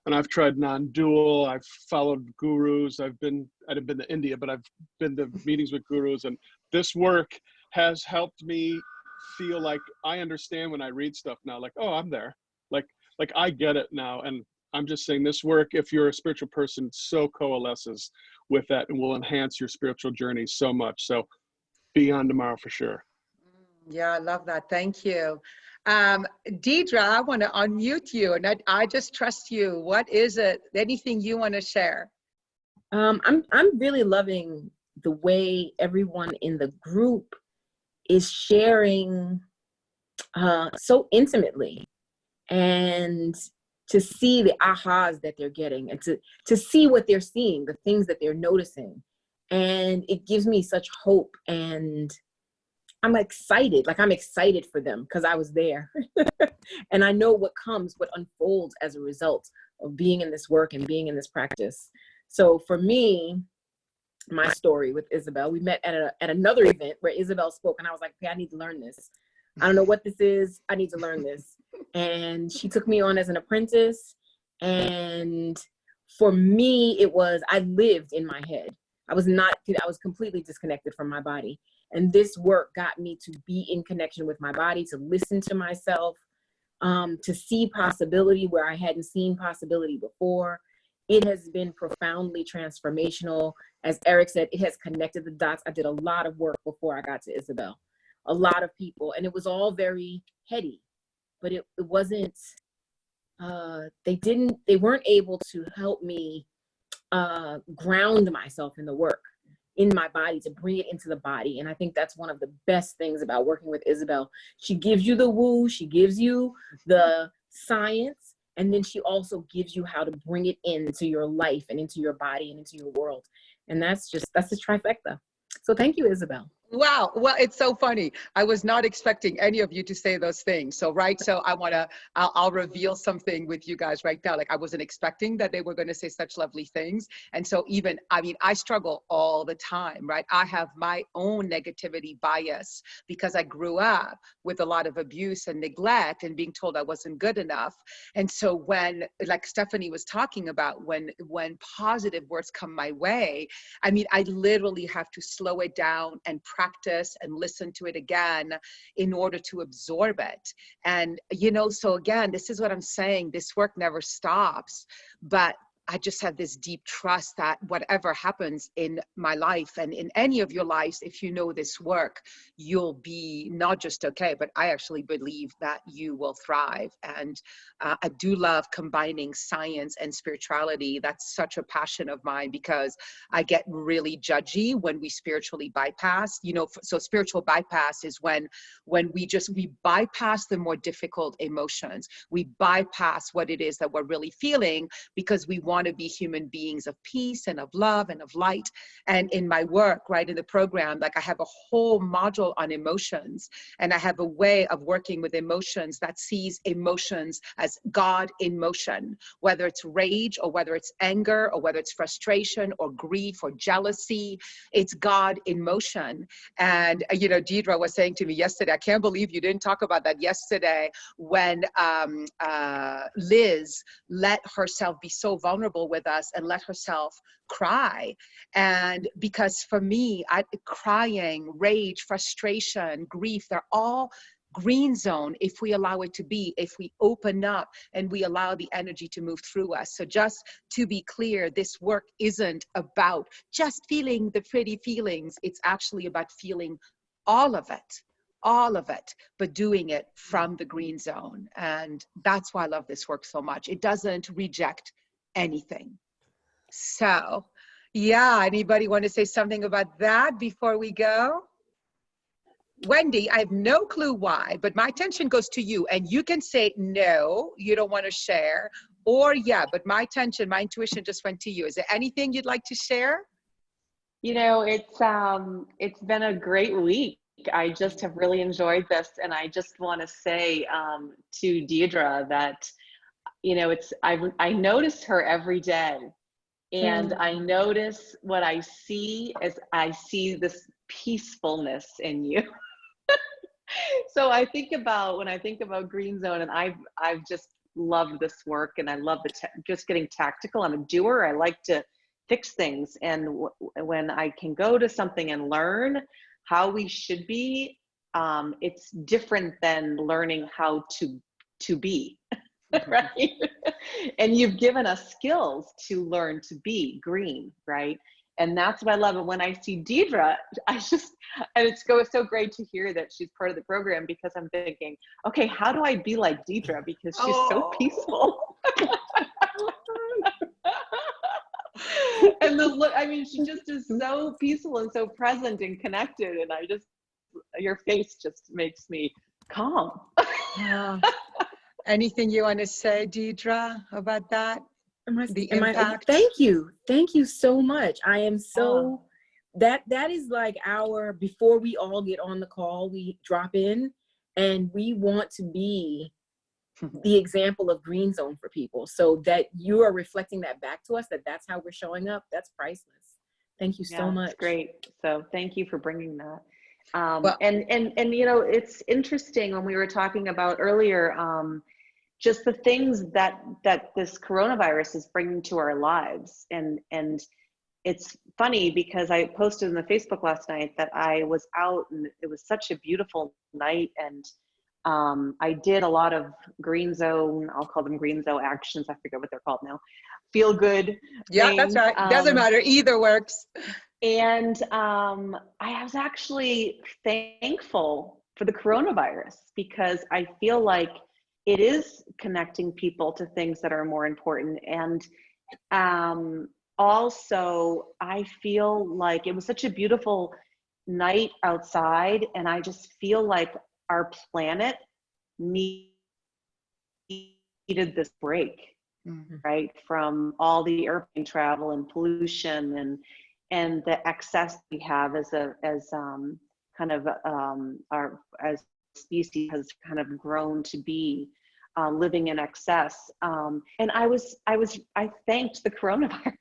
And I've tried non-dual, I've followed gurus, I haven't been to India, but I've been to meetings with gurus. And this work has helped me feel like I understand when I read stuff now, like, oh, I'm there. Like I get it now. And I'm just saying this work, if you're a spiritual person, so coalesces with that and will enhance your spiritual journey so much. So be on tomorrow for sure. Yeah, I love that. Thank you. Deidre, I want to unmute you and I just trust you. What is it? Anything you want to share? I'm really loving the way everyone in the group is sharing so intimately, and to see the ahas that they're getting, and to see what they're seeing, the things that they're noticing. And it gives me such hope, and I'm excited. Like, I'm excited for them because I was there. And I know what unfolds as a result of being in this work and being in this practice. So for me, my story with Isabel, we met at another event where Isabel spoke, and I was like, okay, I need to learn this. I don't know what this is. I need to learn this. And she took me on as an apprentice. And for me, I lived in my head. I was completely disconnected from my body. And this work got me to be in connection with my body, to listen to myself, to see possibility where I hadn't seen possibility before. It has been profoundly transformational. As Eric said, it has connected the dots. I did a lot of work before I got to Isabel. A lot of people, and it was all very heady, but it wasn't, they weren't able to help me ground myself in the work, in my body, to bring it into the body. And I think that's one of the best things about working with Isabel. She gives you the woo, she gives you the science, and then she also gives you how to bring it into your life and into your body and into your world. And that's the trifecta. So thank you, Isabel. Wow. Well, it's so funny. I was not expecting any of you to say those things. So, right. So I'll reveal something with you guys right now. Like, I wasn't expecting that they were going to say such lovely things. And so I struggle all the time, right? I have my own negativity bias because I grew up with a lot of abuse and neglect and being told I wasn't good enough. And so when, like Stephanie was talking about, when positive words come my way, I literally have to slow it down and practice and listen to it again in order to absorb it. And, so again, this is what I'm saying. This work never stops, but I just have this deep trust that whatever happens in my life and in any of your lives, if you know this work, you'll be not just okay, but I actually believe that you will thrive. And I do love combining science and spirituality. That's such a passion of mine because I get really judgy when we spiritually bypass. So spiritual bypass is when we bypass the more difficult emotions. We bypass what it is that we're really feeling because we want to be human beings of peace and of love and of light. And in my work, right, in the program, like, I have a whole module on emotions, and I have a way of working with emotions that sees emotions as God in motion, whether it's rage or whether it's anger or whether it's frustration or grief or jealousy, it's God in motion. And, Deidre was saying to me yesterday, I can't believe you didn't talk about that yesterday, when Liz let herself be so vulnerable with us and let herself cry. And because for me, crying, rage, frustration, grief, they're all green zone if we allow it to be, if we open up and we allow the energy to move through us. So just to be clear, this work isn't about just feeling the pretty feelings. It's actually about feeling all of it, but doing it from the green zone. And that's why I love this work so much. It doesn't reject anything. So, yeah, anybody want to say something about that before we go? Wendy, I have no clue why, but my attention goes to you, and you can say no, you don't want to share, or yeah, but my attention, my intuition just went to you. Is there anything you'd like to share? You know, it's been a great week. I just have really enjoyed this, and I just want to say to Deidre that, you know, I notice her every day, and I notice what I see as I see this peacefulness in you. So when I think about Green Zone, and I've just loved this work, and I love just getting tactical. I'm a doer. I like to fix things, and when I can go to something and learn how we should be, it's different than learning how to be, right? And you've given us skills to learn to be green, right? And that's what I love. And when I see Deidre, and it's so great to hear that she's part of the program, because I'm thinking, okay, how do I be like Deidre? Because she's so peaceful. And she just is so peaceful and so present and connected. And your face just makes me calm. Anything you want to say, Deidre, about that? The impact? Thank you so much. I am so that is like before we all get on the call, we drop in, and we want to be the example of Green Zone for people, so that you are reflecting that back to us, that's how we're showing up. That's priceless. Thank you so much. Great. So thank you for bringing that. And you know, it's interesting when we were talking about earlier, just the things that this coronavirus is bringing to our lives. And it's funny because I posted in the Facebook last night that I was out, and it was such a beautiful night, and I did a lot of Green Zone, I'll call them Green Zone actions, I forget what they're called now, feel good Yeah, things. that's right. Doesn't matter, either works. And I was actually thankful for the coronavirus, because I feel like it is connecting people to things that are more important. And also, I feel like it was such a beautiful night outside, and I just feel like our planet needed this break, right? From all the airplane travel and pollution and the excess we have as our species has kind of grown to be living in excess. And I thanked the coronavirus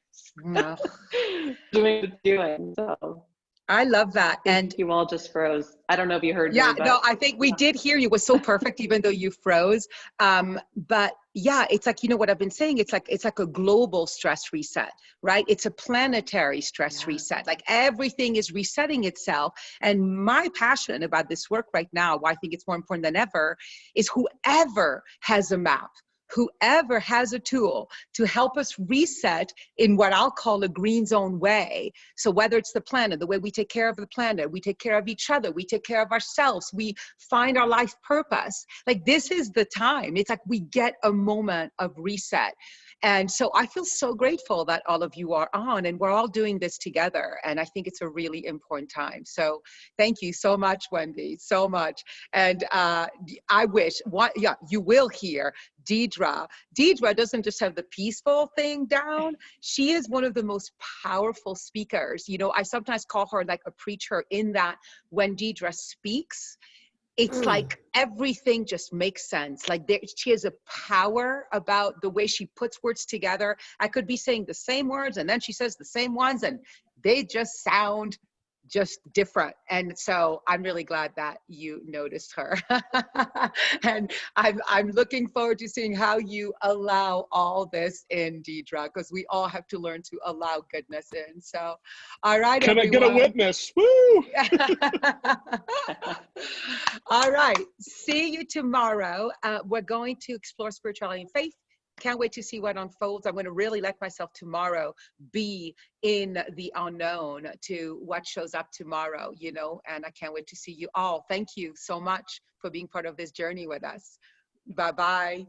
doing what it's doing. So I love that. And you all just froze. I don't know if you heard me. Yeah, no, I think we did hear you. It was so perfect, even though you froze. But yeah, it's like, you know what I've been saying? It's like a global stress reset, right? It's a planetary stress reset. Like everything is resetting itself. And my passion about this work right now, why I think it's more important than ever, is whoever has a map, whoever has a tool to help us reset in what I'll call a Green Zone way. So whether it's the planet, the way we take care of the planet, we take care of each other, we take care of ourselves, we find our life purpose. Like this is the time. It's like we get a moment of reset. And so I feel so grateful that all of you are on, and we're all doing this together. And I think it's a really important time. So thank you so much, Wendy, so much. And I wish, you will hear Deidre. Deidre doesn't just have the peaceful thing down. She is one of the most powerful speakers. You know, I sometimes call her like a preacher, in that when Deidre speaks, it's like everything just makes sense. Like she has a power about the way she puts words together. I could be saying the same words, and then she says the same ones, and they just sound just different. And so I'm really glad that you noticed her. And I'm looking forward to seeing how you allow all this in, Deidre, because we all have to learn to allow goodness in. So, all right, Can everyone. I get a witness? Woo! All right, see you tomorrow. We're going to explore spirituality and faith. Can't wait to see what unfolds. I'm going to really let myself tomorrow be in the unknown to what shows up tomorrow, you know, and I can't wait to see you all. Thank you so much for being part of this journey with us. Bye-bye.